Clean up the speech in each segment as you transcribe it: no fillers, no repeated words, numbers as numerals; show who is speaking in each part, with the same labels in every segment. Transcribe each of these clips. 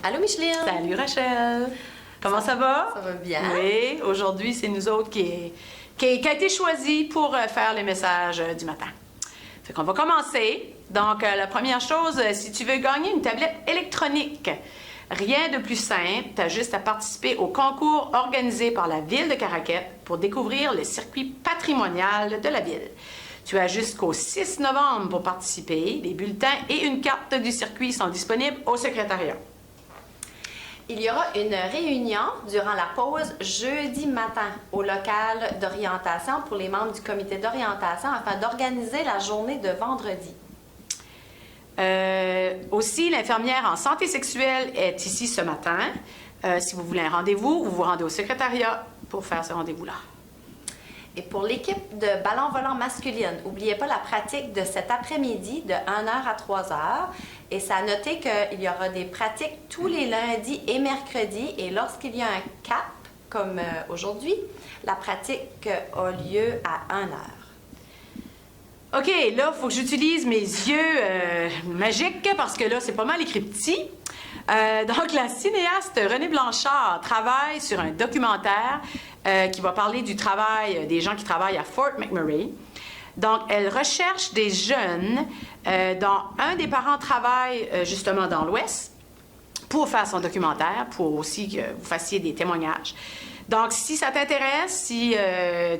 Speaker 1: Allô Micheline!
Speaker 2: Salut Rachel! Comment ça va?
Speaker 1: Ça va bien.
Speaker 2: Oui, aujourd'hui, c'est nous autres qui a été choisi pour faire les messages du matin. Fait qu'on va commencer. Donc, la première chose, si tu veux gagner une tablette électronique, rien de plus simple, tu as juste à participer au concours organisé par la Ville de Caraquet pour découvrir le circuit patrimonial de la ville. Tu as jusqu'au 6 novembre pour participer. Les bulletins et une carte du circuit sont disponibles au secrétariat.
Speaker 1: Il y aura une réunion durant la pause jeudi matin au local d'orientation pour les membres du comité d'orientation afin d'organiser la journée de vendredi.
Speaker 2: Aussi, l'infirmière en santé sexuelle est ici ce matin. Si vous voulez un rendez-vous, vous vous rendez au secrétariat pour faire ce rendez-vous-là.
Speaker 1: Et pour l'équipe de ballon volant masculine, n'oubliez pas la pratique de cet après-midi de 1h à 3h. Et ça a noté qu'il y aura des pratiques tous les lundis et mercredis. Et lorsqu'il y a un cap, comme aujourd'hui, la pratique a lieu à 1h.
Speaker 2: OK, là, il faut que j'utilise mes yeux magiques parce que là, c'est pas mal écrit petit. Donc, la cinéaste Renée Blanchard travaille sur un documentaire qui va parler du travail des gens qui travaillent à Fort McMurray. Donc, elle recherche des jeunes dont un des parents travaille justement dans l'Ouest pour faire son documentaire, pour aussi que vous fassiez des témoignages. Donc, si ça t'intéresse, si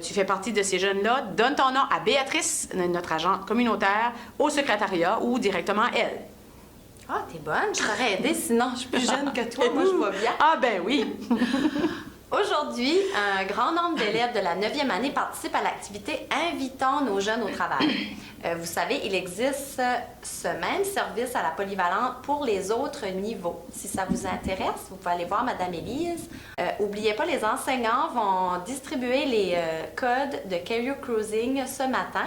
Speaker 2: tu fais partie de ces jeunes-là, donne ton nom à Béatrice, notre agente communautaire, au secrétariat ou directement à elle.
Speaker 1: Ah, t'es bonne, je t'aurais aidé, sinon je suis plus jeune que toi, moi je vois bien.
Speaker 2: Ah ben oui!
Speaker 1: Aujourd'hui, un grand nombre d'élèves de la 9e année participent à l'activité Invitons nos jeunes au travail. Vous savez, il existe ce même service à la polyvalente pour les autres niveaux. Si ça vous intéresse, vous pouvez aller voir Madame Élise. N'oubliez pas, les enseignants vont distribuer les codes de Career Cruising ce matin.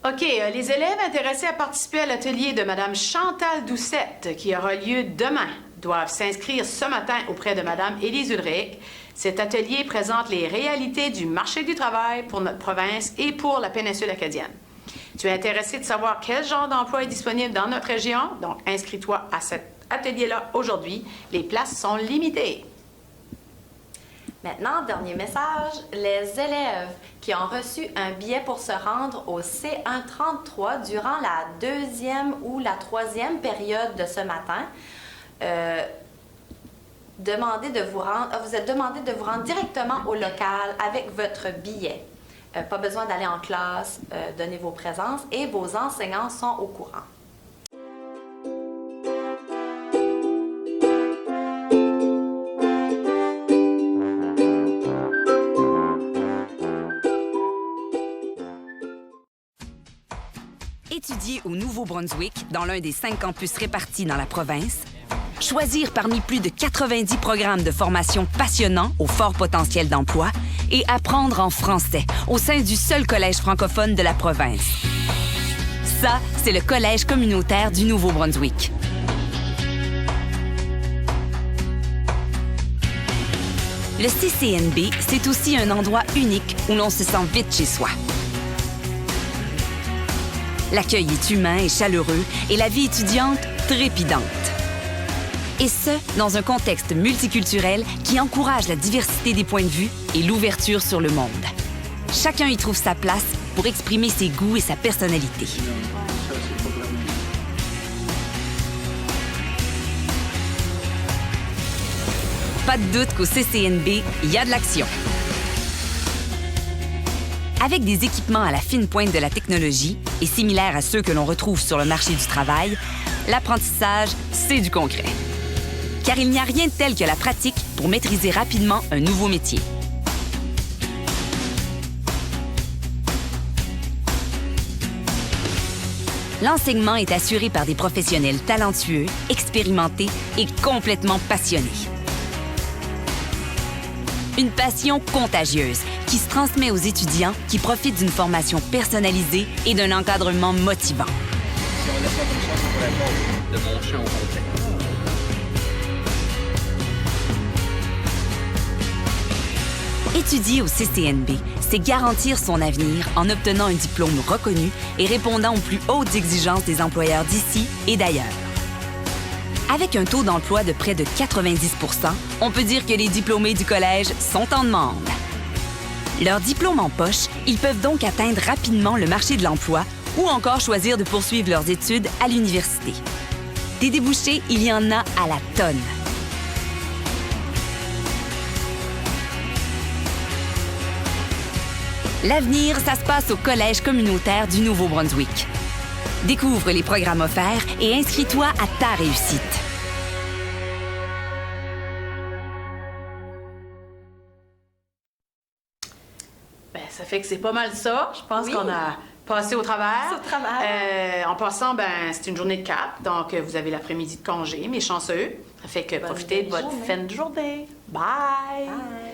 Speaker 2: OK, les élèves intéressés à participer à l'atelier de Mme Chantal Doucette, qui aura lieu demain, doivent s'inscrire ce matin auprès de Mme Élise Ulrich. Cet atelier présente les réalités du marché du travail pour notre province et pour la péninsule acadienne. Tu es intéressé de savoir quel genre d'emploi est disponible dans notre région? Donc, inscris-toi à cet atelier-là aujourd'hui. Les places sont limitées.
Speaker 1: Maintenant, dernier message, les élèves qui ont reçu un billet pour se rendre au C133 durant la 2e ou la 3e période de ce matin, vous êtes demandé de vous rendre directement au local avec votre billet. Pas besoin d'aller en classe, donner vos présences et vos enseignants sont au courant.
Speaker 3: Étudier au Nouveau-Brunswick, dans l'un des 5 campus répartis dans la province, choisir parmi plus de 90 programmes de formation passionnants au fort potentiel d'emploi et apprendre en français au sein du seul collège francophone de la province. Ça, c'est le Collège communautaire du Nouveau-Brunswick. Le CCNB, c'est aussi un endroit unique où l'on se sent vite chez soi. L'accueil est humain et chaleureux et la vie étudiante trépidante. Et ce, dans un contexte multiculturel qui encourage la diversité des points de vue et l'ouverture sur le monde. Chacun y trouve sa place pour exprimer ses goûts et sa personnalité. Pas de doute qu'au CCNB, il y a de l'action. Avec des équipements à la fine pointe de la technologie et similaires à ceux que l'on retrouve sur le marché du travail, l'apprentissage, c'est du concret. Car il n'y a rien de tel que la pratique pour maîtriser rapidement un nouveau métier. L'enseignement est assuré par des professionnels talentueux, expérimentés et complètement passionnés. Une passion contagieuse qui se transmet aux étudiants qui profitent d'une formation personnalisée et d'un encadrement motivant.
Speaker 4: Si on laisse ça comme ça, c'est pour la de mon champ au complet.
Speaker 3: Étudier au CCNB, c'est garantir son avenir en obtenant un diplôme reconnu et répondant aux plus hautes exigences des employeurs d'ici et d'ailleurs. Avec un taux d'emploi de près de 90 %, on peut dire que les diplômés du collège sont en demande. Leur diplôme en poche, ils peuvent donc atteindre rapidement le marché de l'emploi ou encore choisir de poursuivre leurs études à l'université. Des débouchés, il y en a à la tonne. L'avenir, ça se passe au Collège communautaire du Nouveau-Brunswick. Découvre les programmes offerts et inscris-toi à ta réussite.
Speaker 2: Ben, ça fait que c'est pas mal ça. Je pense
Speaker 1: Oui.
Speaker 2: qu'on a passé au travers.
Speaker 1: Au travers.
Speaker 2: En passant, ben, c'est une journée de 4, donc vous avez l'après-midi de congé, mais chanceux. Ça fait que
Speaker 1: Bonne
Speaker 2: profitez de votre
Speaker 1: journée.
Speaker 2: fin de journée. Bye!
Speaker 1: Bye.